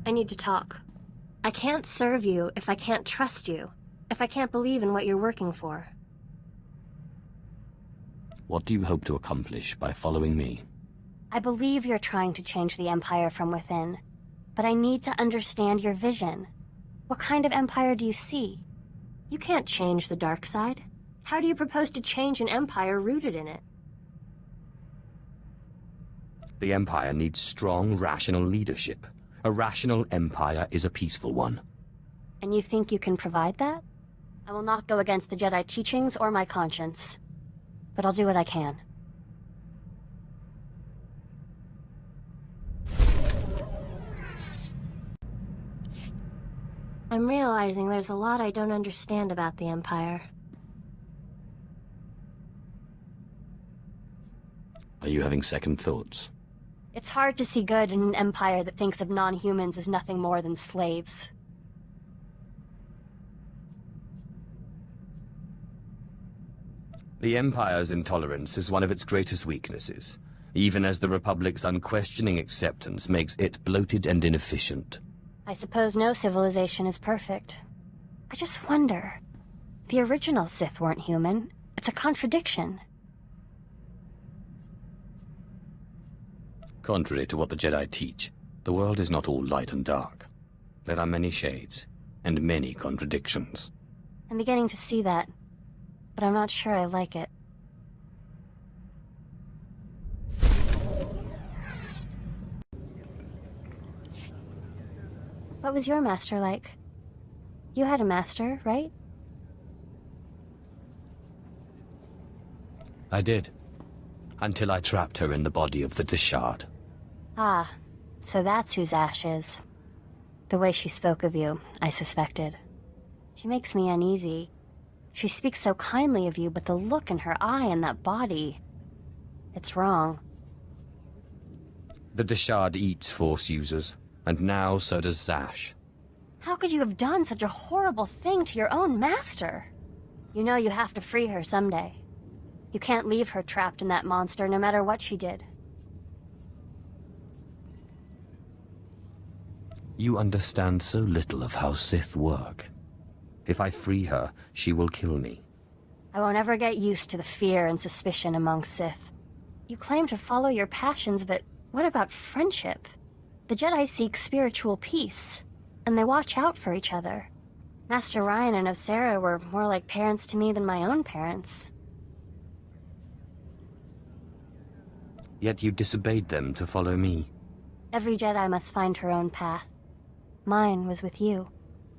I need to talk. I can't serve you if I can't trust you, if I can't believe in what you're working for. What do you hope to accomplish by following me? I believe you're trying to change the Empire from within, but I need to understand your vision. What kind of Empire do you see? You can't change the dark side. How do you propose to change an Empire rooted in it? The Empire needs strong, rational leadership. A rational Empire is a peaceful one. And you think you can provide that? I will not go against the Jedi teachings or my conscience, but I'll do what I can. I'm realizing there's a lot I don't understand about the Empire. Are you having second thoughts? It's hard to see good in an Empire that thinks of non-humans as nothing more than slaves. The Empire's intolerance is one of its greatest weaknesses, even as the Republic's unquestioning acceptance makes it bloated and inefficient. I suppose no civilization is perfect. I just wonder. The original Sith weren't human. It's a contradiction. Contrary to what the Jedi teach, the world is not all light and dark. There are many shades, and many contradictions. I'm beginning to see that, but I'm not sure I like it. What was your master like? You had a master, right? I did. Until I trapped her in the body of the Deshard. Ah, so that's whose Ash is. The way she spoke of you, I suspected. She makes me uneasy. She speaks so kindly of you, but the look in her eye and that body... it's wrong. The Deshard eats Force users, and now so does Zash. How could you have done such a horrible thing to your own master? You know you have to free her someday. You can't leave her trapped in that monster no matter what she did. You understand so little of how Sith work. If I free her, she will kill me. I won't ever get used to the fear and suspicion among Sith. You claim to follow your passions, but what about friendship? The Jedi seek spiritual peace, and they watch out for each other. Master Ryan and Ashara were more like parents to me than my own parents. Yet you disobeyed them to follow me. Every Jedi must find her own path. Mine was with you.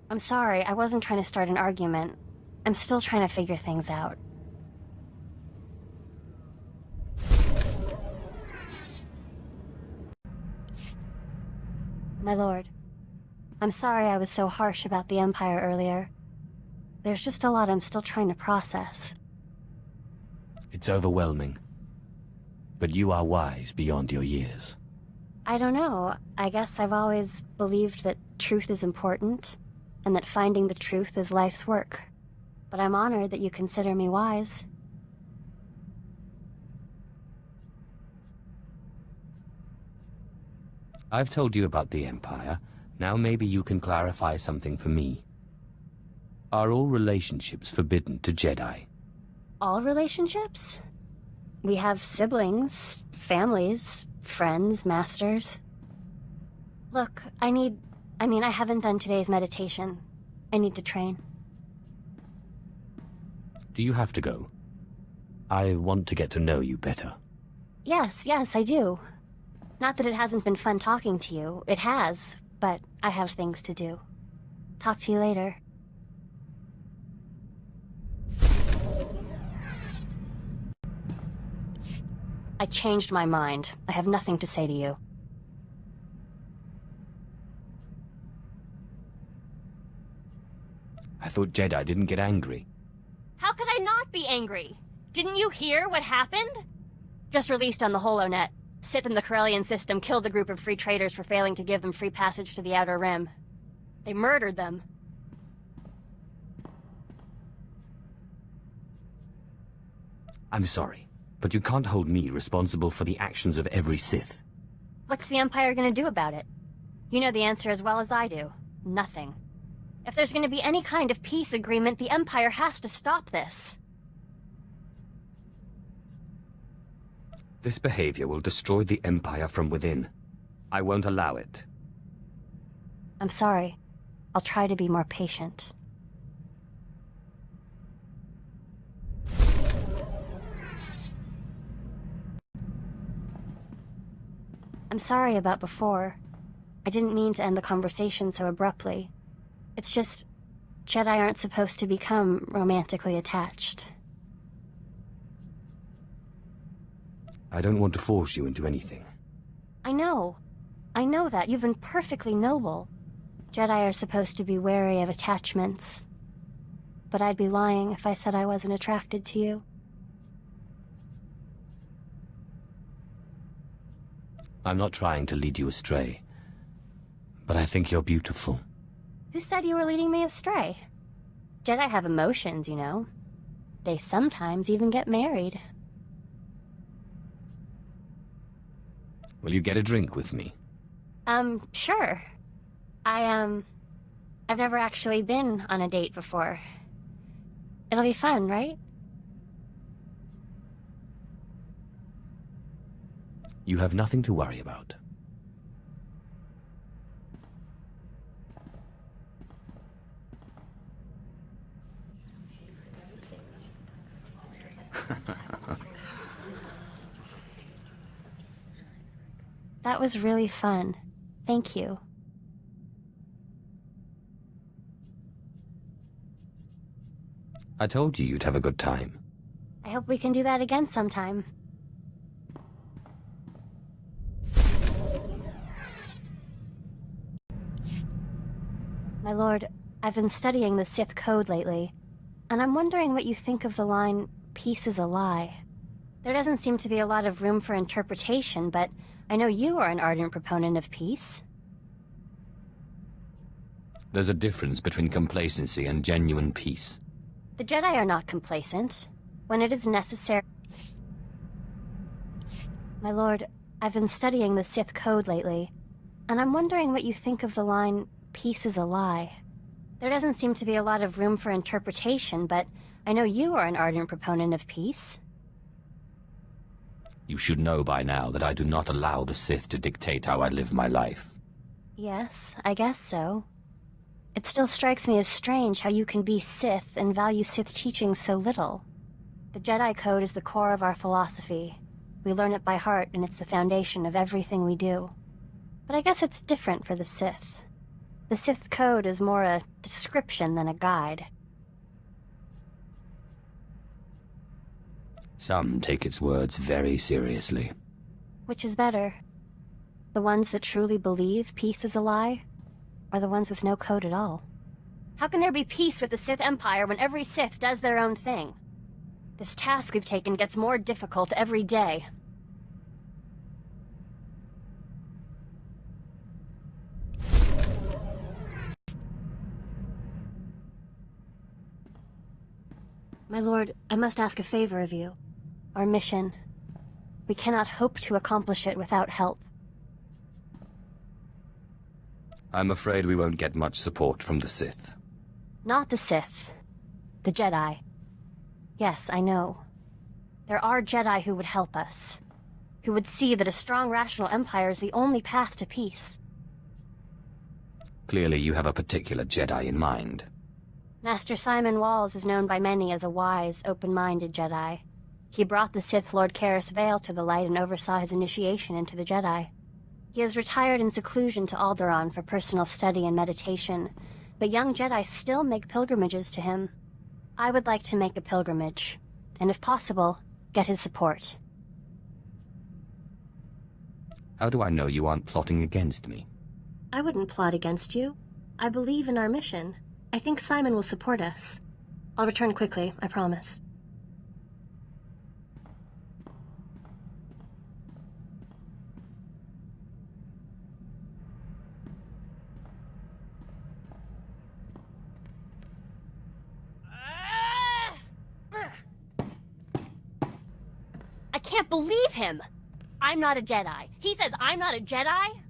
I'm sorry, I wasn't trying to start an argument. I'm still trying to figure things out. My lord, I'm sorry I was so harsh about the Empire earlier. There's just a lot I'm still trying to process. It's overwhelming. But you are wise beyond your years. I don't know. I guess I've always believed that truth is important, and that finding the truth is life's work. But I'm honored that you consider me wise. I've told you about the Empire. Now maybe you can clarify something for me. Are all relationships forbidden to Jedi? All relationships? We have siblings, families, friends, masters. Look, I haven't done today's meditation. I need to train. Do you have to go? I want to get to know you better. Yes, I do. Not that it hasn't been fun talking to you. It has, but I have things to do. Talk to you later. I changed my mind. I have nothing to say to you. I thought Jedi didn't get angry. How could I not be angry? Didn't you hear what happened? Just released on the HoloNet. Sith in the Corellian system killed a group of free traders for failing to give them free passage to the Outer Rim. They murdered them. I'm sorry, but you can't hold me responsible for the actions of every Sith. What's the Empire gonna do about it? You know the answer as well as I do. Nothing. If there's going to be any kind of peace agreement, the Empire has to stop this. This behavior will destroy the Empire from within. I won't allow it. I'm sorry. I'll try to be more patient. I'm sorry about before. I didn't mean to end the conversation so abruptly. It's just, Jedi aren't supposed to become romantically attached. I don't want to force you into anything. I know. I know that. You've been perfectly noble. Jedi are supposed to be wary of attachments. But I'd be lying if I said I wasn't attracted to you. I'm not trying to lead you astray, but I think you're beautiful. Who said you were leading me astray? Jedi have emotions, you know. They sometimes even get married. Will you get a drink with me? Sure. I've never actually been on a date before. It'll be fun, right? You have nothing to worry about. That was really fun. Thank you. I told you you'd have a good time. I hope we can do that again sometime. My lord, I've been studying the Sith code lately, and I'm wondering what you think of the line, "Peace is a lie." There doesn't seem to be a lot of room for interpretation, but I know you are an ardent proponent of peace. There's a difference between complacency and genuine peace. The Jedi are not complacent. When it is necessary... My lord, I've been studying the Sith code lately, and I'm wondering what you think of the line, "Peace is a lie." There doesn't seem to be a lot of room for interpretation, but I know you are an ardent proponent of peace. You should know by now that I do not allow the Sith to dictate how I live my life. Yes, I guess so. It still strikes me as strange how you can be Sith and value Sith teaching so little. The Jedi Code is the core of our philosophy. We learn it by heart, and it's the foundation of everything we do. But I guess it's different for the Sith. The Sith Code is more a description than a guide. Some take its words very seriously. Which is better? The ones that truly believe peace is a lie? Or the ones with no code at all? How can there be peace with the Sith Empire when every Sith does their own thing? This task we've taken gets more difficult every day. My lord, I must ask a favor of you. Our mission. We cannot hope to accomplish it without help. I'm afraid we won't get much support from the Sith. Not the Sith. The Jedi. Yes, I know. There are Jedi who would help us. Who would see that a strong, rational empire is the only path to peace. Clearly you have a particular Jedi in mind. Master Simon Walls is known by many as a wise, open-minded Jedi. He brought the Sith Lord Karis Vale to the light and oversaw his initiation into the Jedi. He has retired in seclusion to Alderaan for personal study and meditation, but young Jedi still make pilgrimages to him. I would like to make a pilgrimage, and if possible, get his support. How do I know you aren't plotting against me? I wouldn't plot against you. I believe in our mission. I think Simon will support us. I'll return quickly, I promise. I can't believe him! I'm not a Jedi. He says I'm not a Jedi?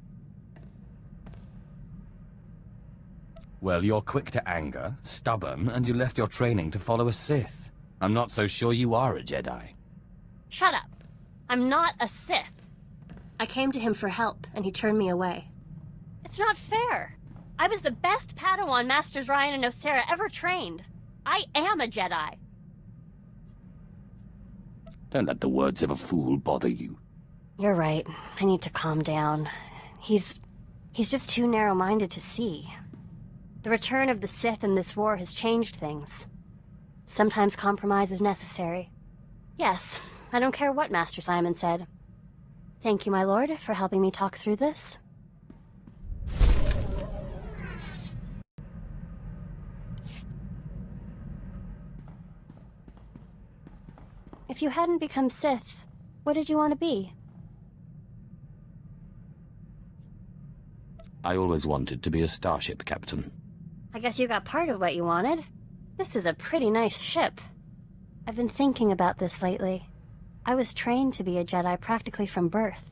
Well, you're quick to anger, stubborn, and you left your training to follow a Sith. I'm not so sure you are a Jedi. Shut up. I'm not a Sith. I came to him for help, and he turned me away. It's not fair. I was the best Padawan Masters Ryan and Osera ever trained. I am a Jedi. Don't let the words of a fool bother you. You're right. I need to calm down. He's just too narrow-minded to see. The return of the Sith in this war has changed things. Sometimes compromise is necessary. Yes, I don't care what Master Simon said. Thank you, my lord, for helping me talk through this. If you hadn't become Sith, what did you want to be? I always wanted to be a starship captain. I guess you got part of what you wanted. This is a pretty nice ship. I've been thinking about this lately. I was trained to be a Jedi practically from birth.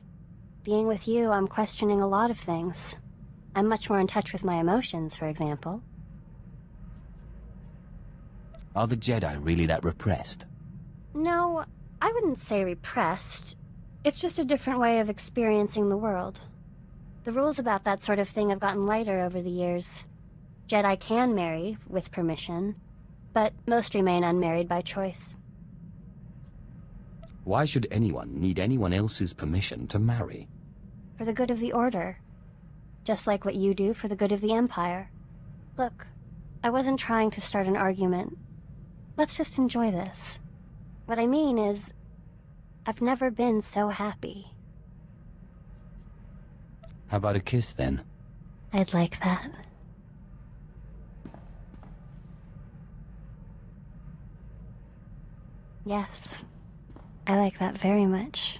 Being with you, I'm questioning a lot of things. I'm much more in touch with my emotions, for example. Are the Jedi really that repressed? No, I wouldn't say repressed. It's just a different way of experiencing the world. The rules about that sort of thing have gotten lighter over the years. Jedi can marry, with permission, but most remain unmarried by choice. Why should anyone need anyone else's permission to marry? For the good of the Order. Just like what you do for the good of the Empire. Look, I wasn't trying to start an argument. Let's just enjoy this. What I mean is, I've never been so happy. How about a kiss, then? I'd like that. Yes, I like that very much.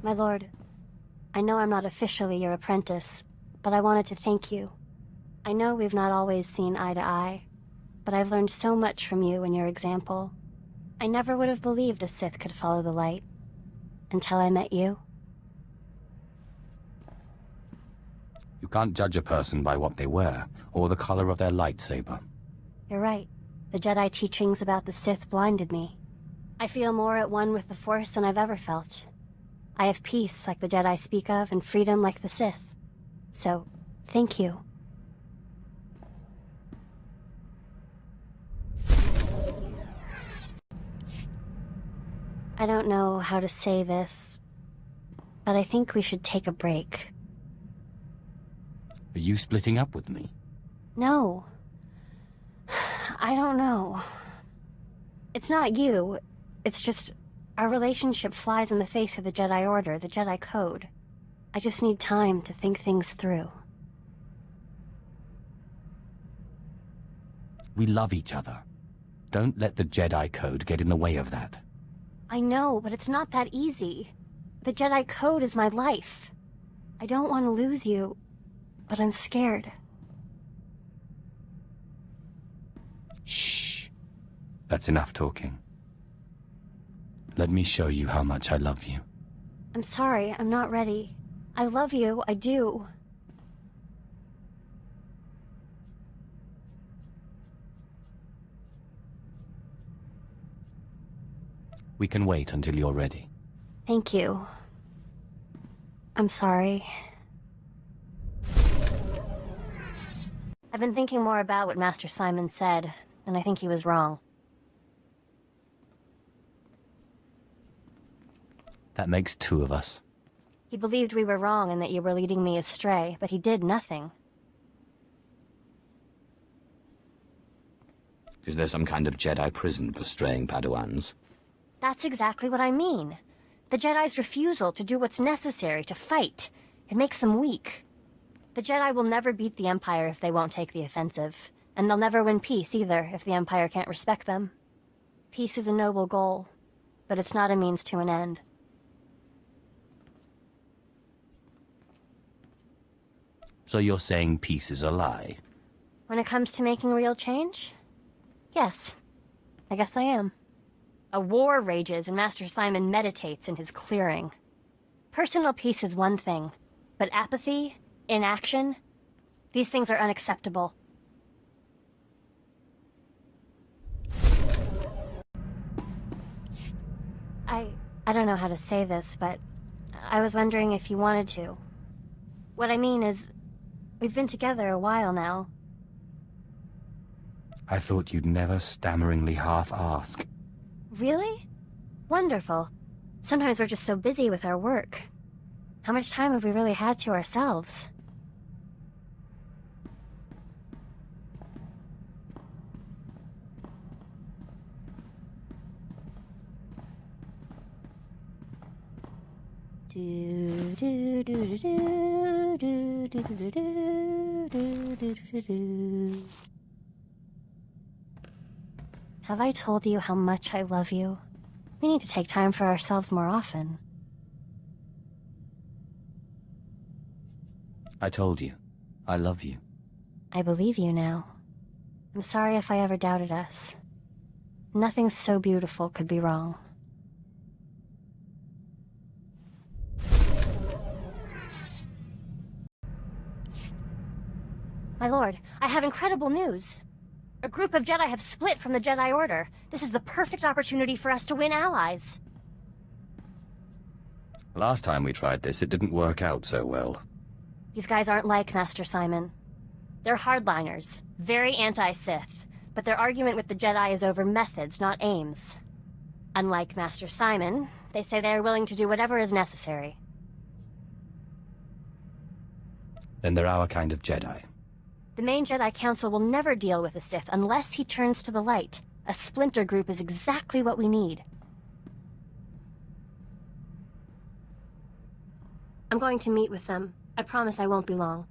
My lord, I know I'm not officially your apprentice, but I wanted to thank you. I know we've not always seen eye to eye, but I've learned so much from you and your example. I never would have believed a Sith could follow the light, until I met you. You can't judge a person by what they wear, or the color of their lightsaber. You're right. The Jedi teachings about the Sith blinded me. I feel more at one with the Force than I've ever felt. I have peace like the Jedi speak of, and freedom like the Sith. So, thank you. I don't know how to say this, but I think we should take a break. Are you splitting up with me? No. I don't know. It's not you. It's just our relationship flies in the face of the Jedi Order, the Jedi Code. I just need time to think things through. We love each other. Don't let the Jedi Code get in the way of that. I know, but it's not that easy. The Jedi Code is my life. I don't want to lose you, but I'm scared. Shh. That's enough talking. Let me show you how much I love you. I'm sorry, I'm not ready. I love you, I do. We can wait until you're ready. Thank you. I'm sorry. I've been thinking more about what Master Simon said, and I think he was wrong. That makes two of us. He believed we were wrong and that you were leading me astray, but he did nothing. Is there some kind of Jedi prison for straying Padawans? That's exactly what I mean. The Jedi's refusal to do what's necessary to fight. It makes them weak. The Jedi will never beat the Empire if they won't take the offensive. And they'll never win peace either if the Empire can't respect them. Peace is a noble goal, but it's not a means to an end. So you're saying peace is a lie? When it comes to making real change? Yes. I guess I am. A war rages and Master Simon meditates in his clearing. Personal peace is one thing, but apathy, inaction, these things are unacceptable. I don't know how to say this, but I was wondering if you wanted to. What I mean is, we've been together a while now. I thought you'd never stammeringly half-ask. Really? Wonderful. Sometimes we're just so busy with our work. How much time have we really had to ourselves? Have I told you how much I love you? We need to take time for ourselves more often. I told you. I love you. I believe you now. I'm sorry if I ever doubted us. Nothing so beautiful could be wrong. My lord, I have incredible news. A group of Jedi have split from the Jedi Order. This is the perfect opportunity for us to win allies. Last time we tried this, it didn't work out so well. These guys aren't like Master Simon. They're hardliners, very anti-Sith, but their argument with the Jedi is over methods, not aims. Unlike Master Simon, they say they are willing to do whatever is necessary. Then they're our kind of Jedi. The main Jedi Council will never deal with the Sith unless he turns to the light. A splinter group is exactly what we need. I'm going to meet with them. I promise I won't be long.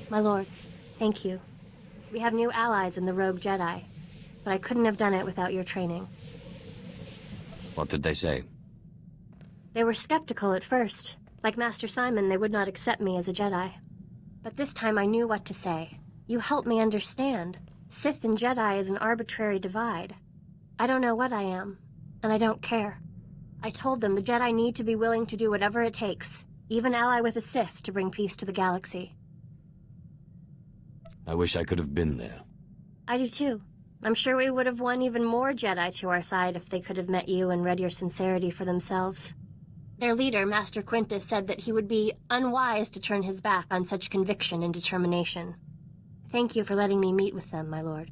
My lord, thank you. We have new allies in the rogue Jedi, but I couldn't have done it without your training. What did they say? They were skeptical at first. Like Master Simon, they would not accept me as a Jedi. But this time I knew what to say. You helped me understand. Sith and Jedi is an arbitrary divide. I don't know what I am, and I don't care. I told them the Jedi need to be willing to do whatever it takes, even ally with a Sith to bring peace to the galaxy. I wish I could have been there. I do too. I'm sure we would have won even more Jedi to our side if they could have met you and read your sincerity for themselves. Their leader, Master Quintus, said that he would be unwise to turn his back on such conviction and determination. Thank you for letting me meet with them, my lord.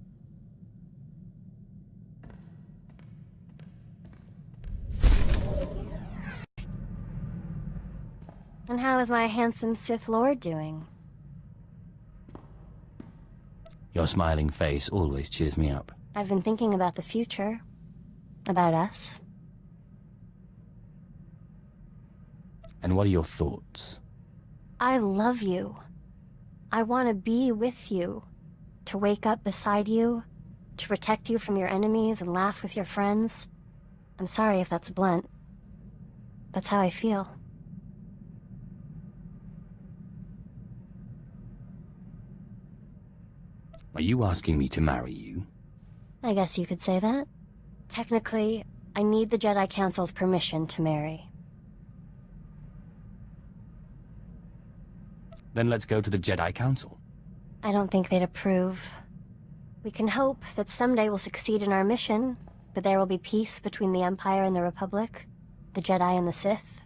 And how is my handsome Sith Lord doing? Your smiling face always cheers me up. I've been thinking about the future. About us. And what are your thoughts? I love you. I want to be with you. To wake up beside you. To protect you from your enemies and laugh with your friends. I'm sorry if that's blunt. That's how I feel. Are you asking me to marry you? I guess you could say that. Technically, I need the Jedi Council's permission to marry. Then let's go to the Jedi Council. I don't think they'd approve. We can hope that someday we'll succeed in our mission, that there will be peace between the Empire and the Republic, the Jedi and the Sith.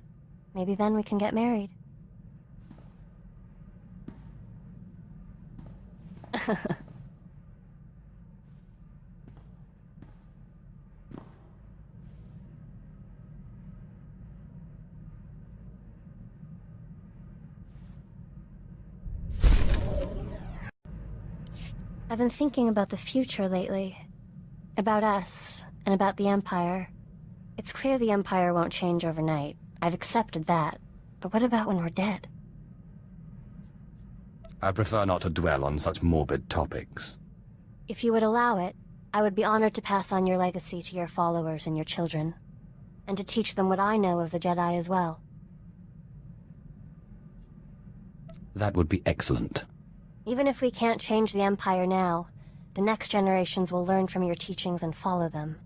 Maybe then we can get married. I've been thinking about the future lately. About us, and about the Empire. It's clear the Empire won't change overnight. I've accepted that. But what about when we're dead? I prefer not to dwell on such morbid topics. If you would allow it, I would be honored to pass on your legacy to your followers and your children. And to teach them what I know of the Jedi as well. That would be excellent. Even if we can't change the Empire now, the next generations will learn from your teachings and follow them.